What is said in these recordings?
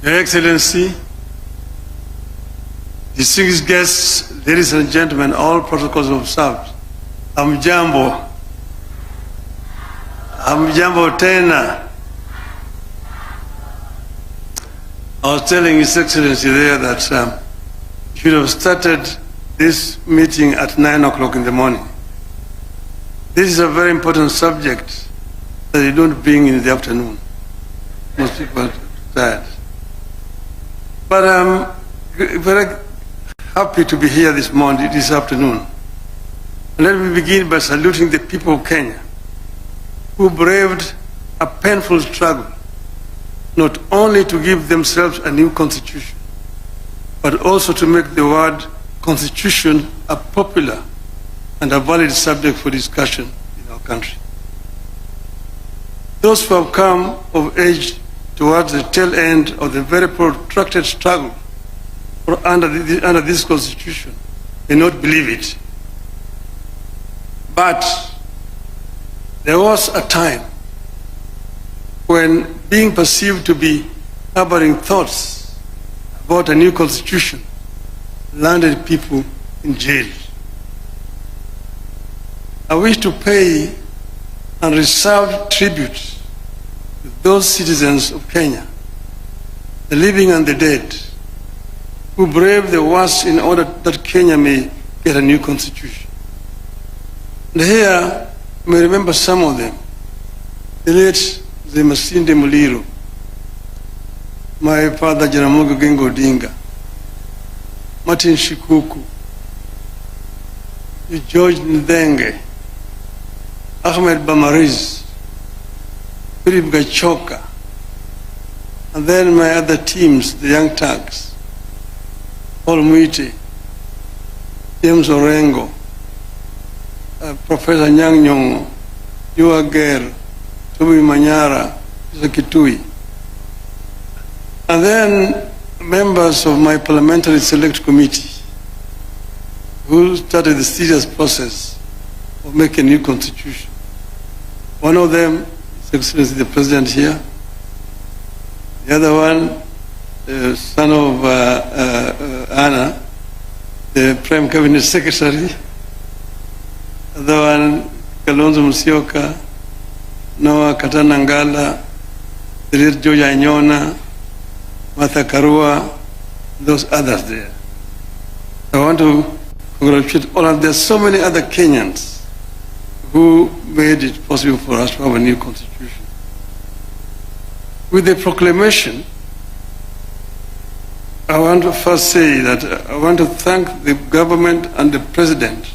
Your Excellency, distinguished guests, ladies and gentlemen, all protocols observed. Hamjambo. Hamjambo tena. I was telling His Excellency there that you should have started this meeting at 9 o'clock in the morning. This is a very important subject that you don't bring in the afternoon. Most people are tired. But I'm very happy to be here this morning, this afternoon. And let me begin by saluting the people of Kenya who braved a painful struggle, not only to give themselves a new constitution, but also to make the word constitution a popular and a valid subject for discussion in our country. Those who have come of age towards the tail end of the very protracted struggle under this constitution may not believe it. But there was a time when being perceived to be harboring thoughts about a new constitution landed people in jail. I wish to pay unreserved tribute to those citizens of Kenya, the living and the dead, who braved the worst in order that Kenya may get a new constitution. And here, you may remember some of them. The late Masinde Muliro, my father Jaramogi Oginga Odinga, Martin Shikuku, George Ndenge, Ahmed Bamariz, Philip Gachoka, and then my other teams, the Young Turks, Paul Muite, James Orengo, Professor Nyang' Nyong'o, Yua Ger, Toby Manyara, Kitui. And then members of my parliamentary select committee who started the serious process of making a new constitution. One of them, His Excellency the President here. The other one, the son of Anna, the Prime Cabinet Secretary. The other one, Kalonzo Musyoka, Noah Katanangala, the late George Anyona, Martha Karua, those others there. I want to congratulate all of them. There are so many other Kenyans who made it possible for us to have a new constitution. With the proclamation, I want to first say that I want to thank the government and the president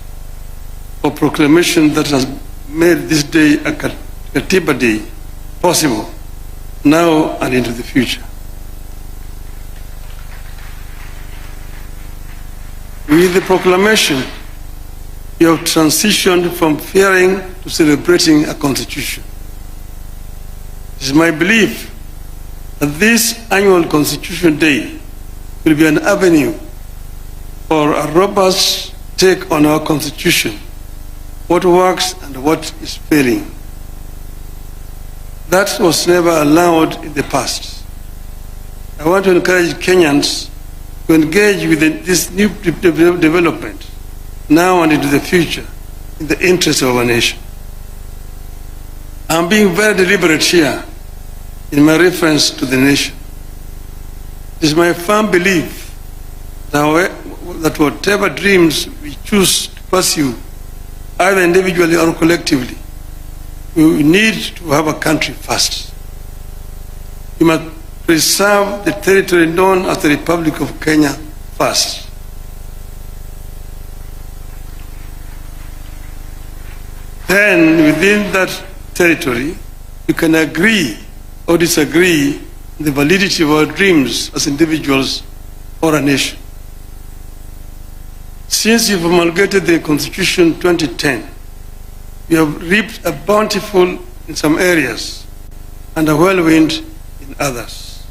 for proclamation that has made this day a Katiba Day possible now and into the future. With the proclamation, you have transitioned from fearing to celebrating a constitution. It is my belief that this annual Constitution Day will be an avenue for a robust take on our constitution, what works and what is failing. That was never allowed in the past. I want to encourage Kenyans to engage with this new development now and into the future in the interest of our nation. I'm being very deliberate here in my reference to the nation. It is my firm belief that whatever dreams we choose to pursue, either individually or collectively, we need to have a country first. We must preserve the territory known as the Republic of Kenya first. Then, within that territory, you can agree or disagree on the validity of our dreams as individuals or a nation. Since you promulgated the Constitution 2010, we have reaped a bountiful in some areas and a whirlwind in others.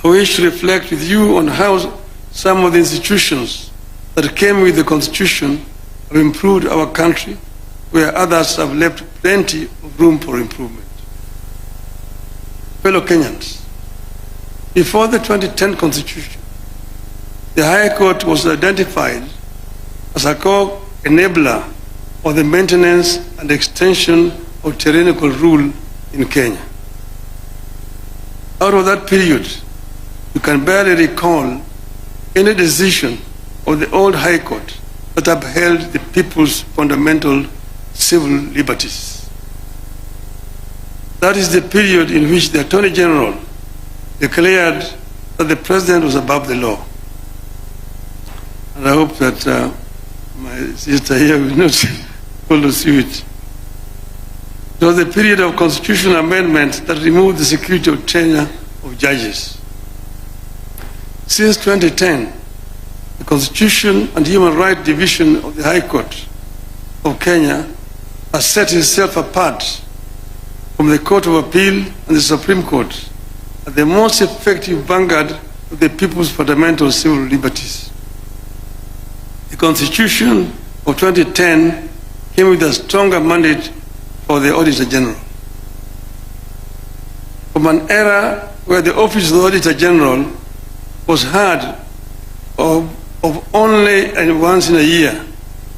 I wish to reflect with you on how some of the institutions that came with the Constitution have improved our country, where others have left plenty of room for improvement. Fellow Kenyans, Before the 2010 Constitution, the High Court was identified as a core enabler of the maintenance and extension of tyrannical rule in Kenya. Out of that period, you can barely recall any decision of the old High Court that upheld the people's fundamental civil liberties. That is the period in which the Attorney General declared that the President was above the law. And I hope that my sister here will not follow suit. It was the period of constitutional amendment that removed the security of tenure of judges. Since 2010, the Constitution and Human Rights Division of the High Court of Kenya has set itself apart from the Court of Appeal and the Supreme Court as the most effective vanguard of the people's fundamental civil liberties. The Constitution of 2010 came with a stronger mandate for the Auditor General. From an era where the Office of the Auditor General was heard of only once in a year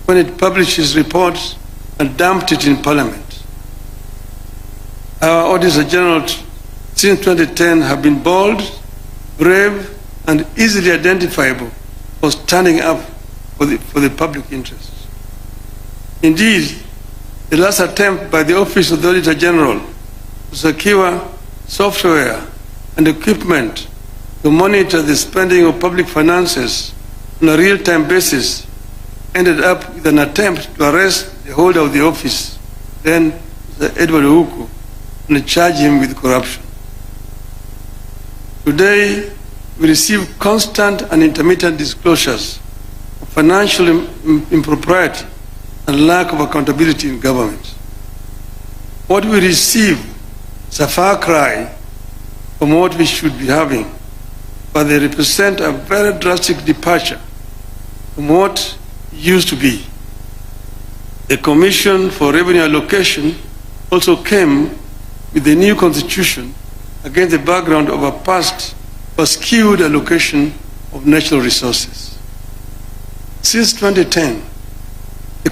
when it published its reports and dumped it in Parliament. Our Auditor General since 2010 have been bold, brave, and easily identifiable for standing up for the public interest. Indeed, the last attempt by the Office of the Auditor General to secure software and equipment to monitor the spending of public finances on a real-time basis ended up with an attempt to arrest the holder of the office, then Edward Ouko, and charge him with corruption. Today, we receive constant and intermittent disclosures of financial impropriety and lack of accountability in government. What we receive is a far cry from what we should be having, but they represent a very drastic departure from what used to be. The Commission for Revenue Allocation also came with the new constitution against the background of a past skewed allocation of natural resources. Since 2010, the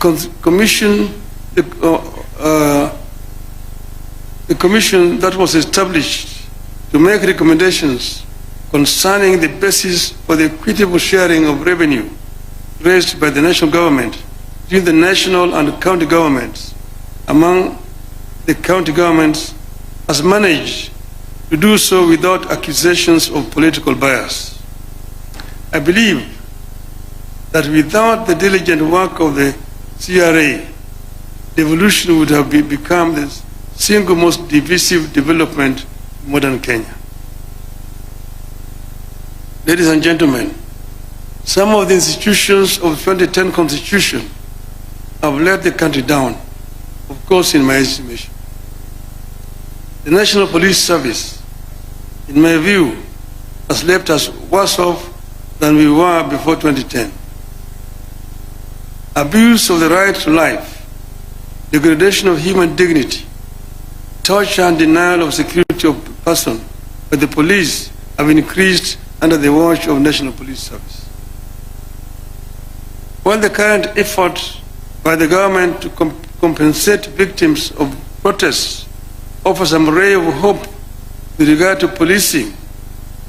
commission that was established to make recommendations concerning the basis for the equitable sharing of revenue raised by the national government between the national and county governments among the county governments has managed to do so without accusations of political bias. I believe that without the diligent work of the CRA, devolution would have become the single most divisive development in modern Kenya. Ladies and gentlemen, some of the institutions of the 2010 Constitution have let the country down, of course, in my estimation. The National Police Service, in my view, has left us worse off than we were before 2010. Abuse of the right to life, degradation of human dignity, torture and denial of security of person by the police have increased under the watch of National Police Service. While the current effort by the government to compensate victims of protests offers some ray of hope with regard to policing,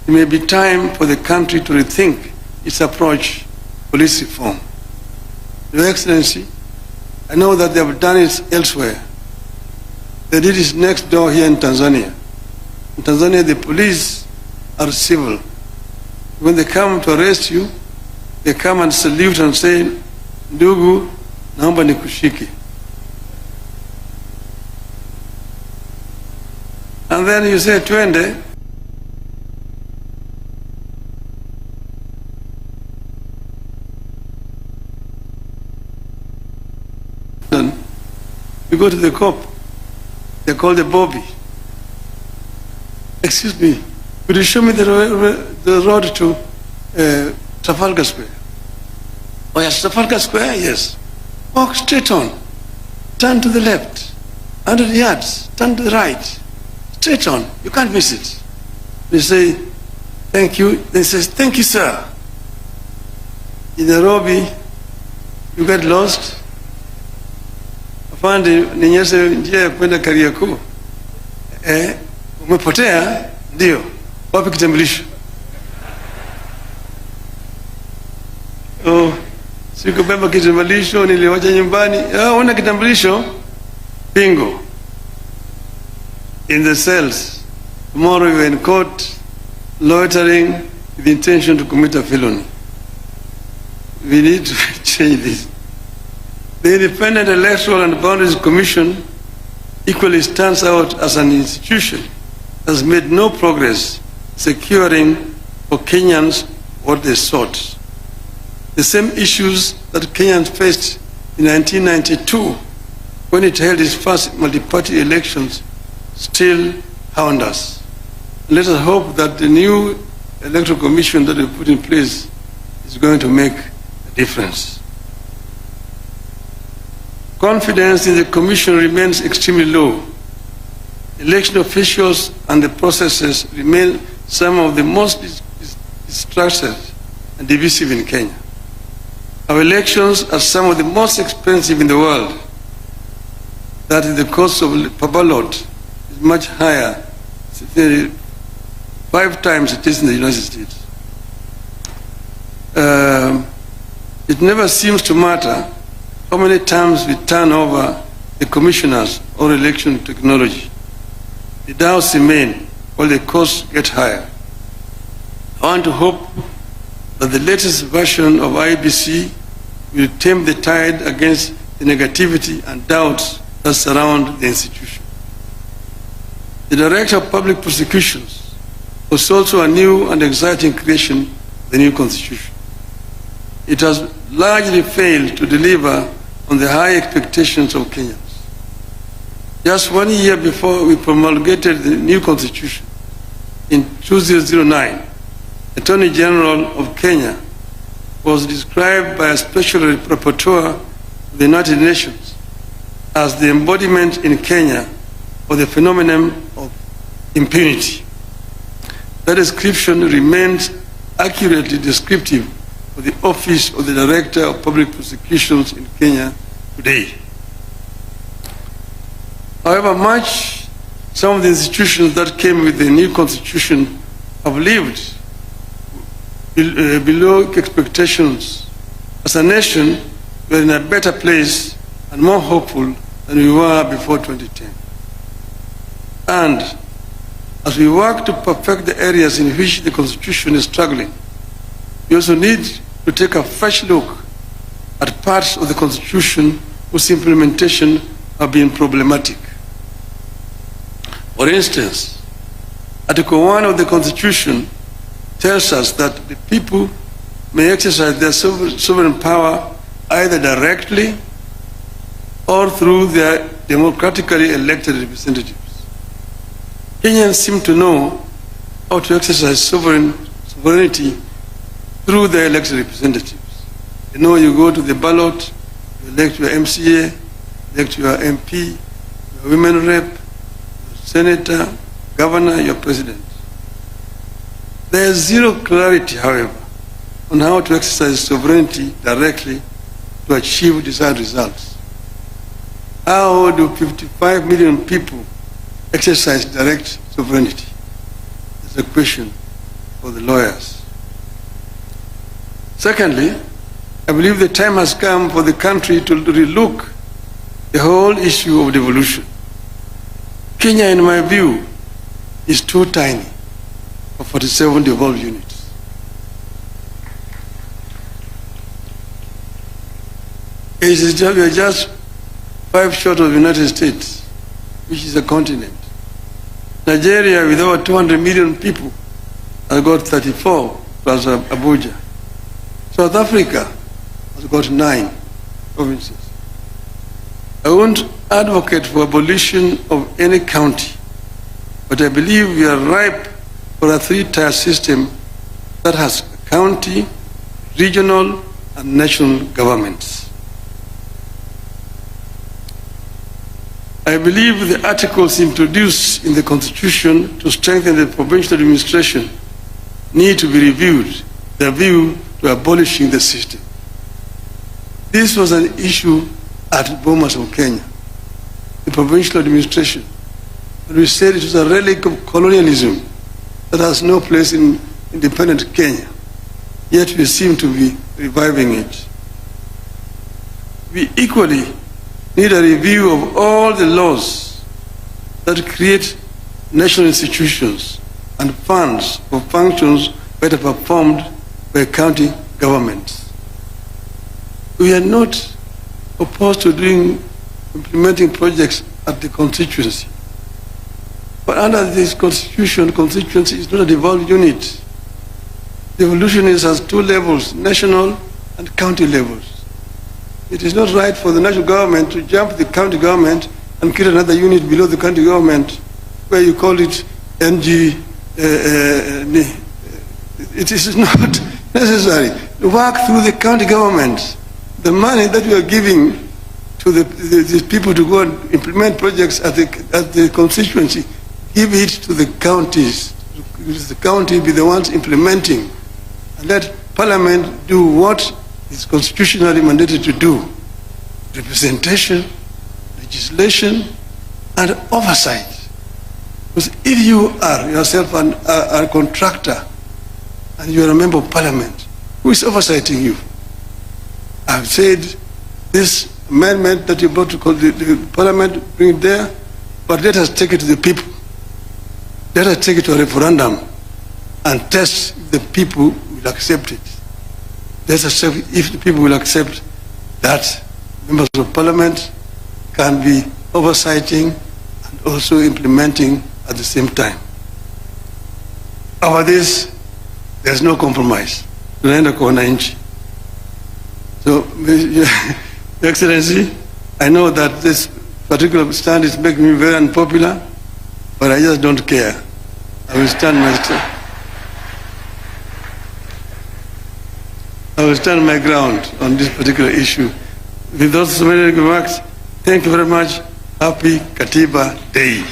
it may be time for the country to rethink its approach to police reform. Your Excellency, I know that they have done it elsewhere. They did it next door here in Tanzania. In Tanzania, the police are civil. When they come to arrest you, they come and salute and say, "Ndugu, naomba nikushike." And then you say, "Twende." You go to the cop. They call the Bobby. "Excuse me, could you show me the road to Trafalgar Square?" "Oh yes, Trafalgar Square, yes. Walk straight on. Turn to the left. 100 yards. Turn to the right. Straight on. You can't miss it." They say, Thank you. They says, thank you, sir. In Nairobi, you get lost. Afande, ninyeshe njia ya kwenda Kariakoo. Umepotea? Ndio. Wapi kitambulisho? Sikubeba kitambulisho, niliwacha nyumbani. Una kitambulisho? Bingo. In the cells. Tomorrow you are in court, loitering with the intention to commit a felony. We need to change this. The Independent Electoral and Boundaries Commission equally stands out as an institution that has made no progress securing for Kenyans what they sought. The same issues that Kenyans faced in 1992 when it held its first multi-party elections still hound us. Let us hope that the new electoral commission that we put in place is going to make a difference. Confidence in the commission remains extremely low. Election officials and the processes remain some of the most distracted and divisive in Kenya. Our elections are some of the most expensive in the world. That is, the cost of per ballot is much higher, 5 times it is in the United States. It never seems to matter how many times we turn over the commissioners or election technology. The doubts remain while the costs get higher. I want to hope that the latest version of IBC will tame the tide against the negativity and doubts that surround the institution. The Director of Public Prosecutions was also a new and exciting creation of the new Constitution. It has largely failed to deliver on the high expectations of Kenyans. Just 1 year before we promulgated the new Constitution, in 2009, Attorney General of Kenya was described by a special rapporteur of the United Nations as the embodiment in Kenya of the phenomenon of impunity. That description remains accurately descriptive of the Office of the Director of Public Prosecutions in Kenya today. However much some of the institutions that came with the new constitution have lived below expectations, as a nation, we are in a better place and more hopeful than we were before 2010. And as we work to perfect the areas in which the Constitution is struggling, we also need to take a fresh look at parts of the Constitution whose implementation have been problematic. For instance, Article 1 of the Constitution tells us that the people may exercise their sovereign power either directly or through their democratically elected representatives. Kenyans seem to know how to exercise sovereignty through their elected representatives. You know, you go to the ballot, you elect your MCA, elect your MP, your women rep, your senator, governor, your president. There is zero clarity, however, on how to exercise sovereignty directly to achieve desired results. How do 55 million people exercise direct sovereignty? It's a question for the lawyers. Secondly, I believe the time has come for the country to relook the whole issue of devolution. Kenya, in my view, is too tiny for 47 devolved units. We are just 5 short of the United States, which is a continent. Nigeria, with over 200 million people, has got 34 plus Abuja. South Africa has got 9 provinces. I won't advocate for abolition of any county, but I believe we are ripe for a 3-tier system that has county, regional, and national governments. I believe the articles introduced in the Constitution to strengthen the provincial administration need to be reviewed, the view to abolishing the system. This was an issue at Bomas of Kenya, the provincial administration. And we said it was a relic of colonialism that has no place in independent Kenya. Yet we seem to be reviving it. We equally need a review of all the laws that create national institutions and funds for functions better performed by county governments. We are not opposed to implementing projects at the constituency. But under this constitution, constituency is not a devolved unit. Devolution has two levels, national and county levels. It is not right for the national government to jump the county government and create another unit below the county government where you call it NG. It is not necessary. Work through the county government. The money that we are giving to the people to go and implement projects at the constituency, give it to the counties. The county be the ones implementing. And let Parliament do what is constitutionally mandated to do. Representation, legislation, and oversight. Because if you are yourself a contractor and you are a member of Parliament, who is oversighting you? I've said this amendment that you brought to the Parliament, bring it there, but let us take it to the people. Let us take it to a referendum and test if the people will accept it. Let us check if the people will accept that members of Parliament can be oversighting and also implementing at the same time. Over this, there's no compromise. Tunaenda kwa wananchi. So, Your Excellency, I know that this particular stand is making me very unpopular, but I just don't care. I will stand my ground on this particular issue. With those many remarks, thank you very much. Happy Katiba Day.